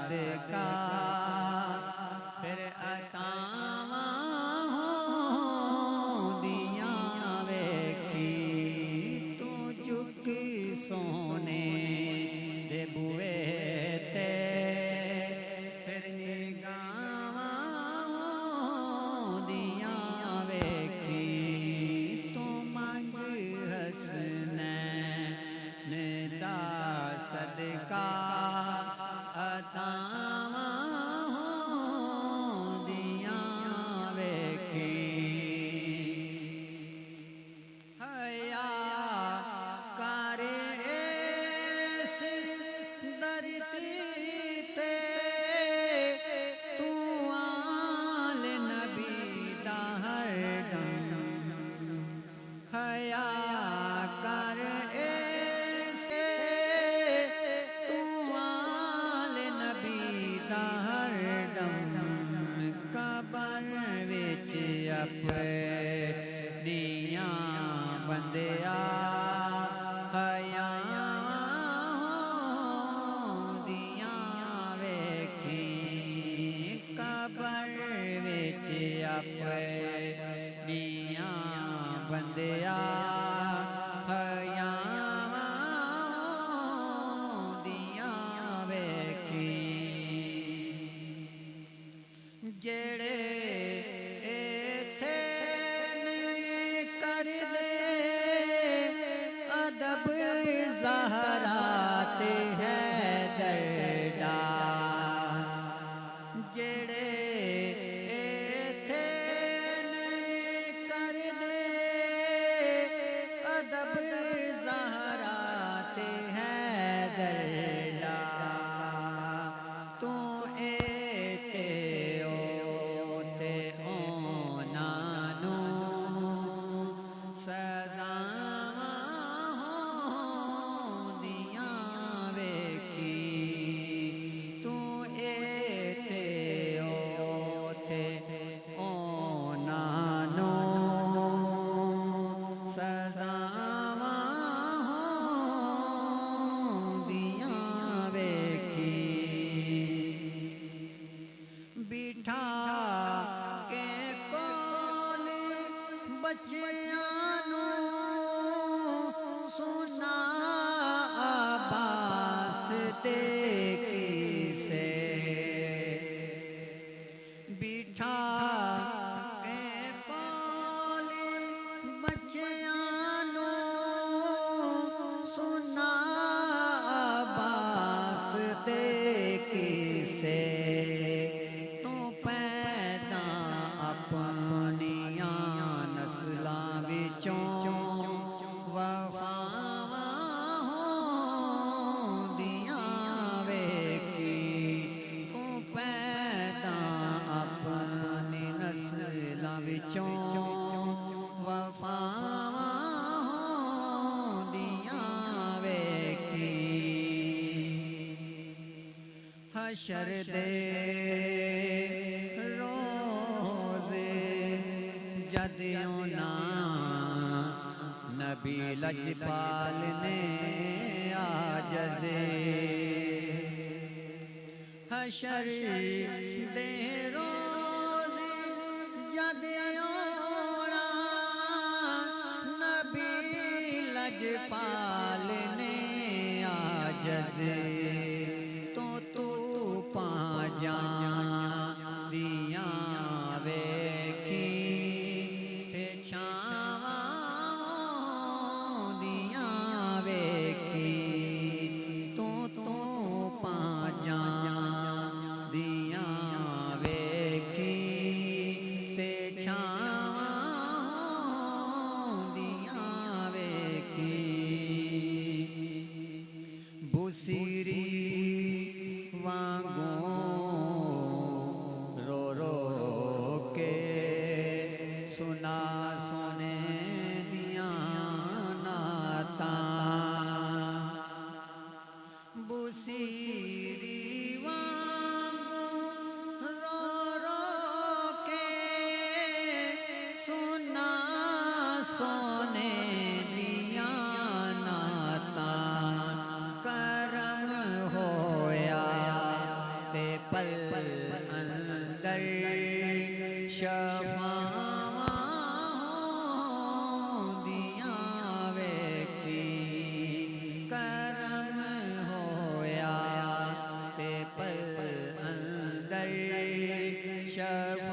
صدقہ پھر عطاواں ہوندیاں ویکھی تو جھک سونے دے بوئے تے پھر نگاہاں ہوندیاں ویکھی تو منگ حسنین دا صدقہ عطاواں ہوندیاں ویکھی حیا کر اس دھرتی تے تو آل نبی دا ہر دم حیا کر اس تو آل نبی دا ہر دم قبر وچ اپنیاں بندیا حیاواں ہوندیاں ویکھی قبر وچ اپنیاں بندیا حیاواں ہوندیاں ویکھی جڑے ایتھے نہیں کردے ادب زہرا تے حیدر دا جڑے ایتھے نہیں کردے ادب زہرا تے حیدر دا تو ایتے اوتے اونا نوں سزاواں ہوندیاں ویکھی تو ایتے اوتے اونا نوں سزاواں ہوندیاں ویکھی بٹھا کے کول بچیاں نوں سنا عباس دے قصے بٹھا کے کول بچیاں نوں سنا عباس دے قصے تو پیدا اپنیاں نسلاں وچوں وفاواں ہوندیاں ویکھی تو پیدا اپنی نسلاں وچوں وفاواں ہوندیاں ویکھی حشر دے روز جد اونا نبی لجپال نے عاجز حشر دے روز جد اونا نبی لجپال نے عاجز تو پاجاں دیاں ویکھی تے چھاواں ہوندیاں ویکھی تو پاجاں دیاں ویکھی تے چھاواں پل اندر شفاواں دیاں ویکھی کرم ہویا تے پل اندر شفاواں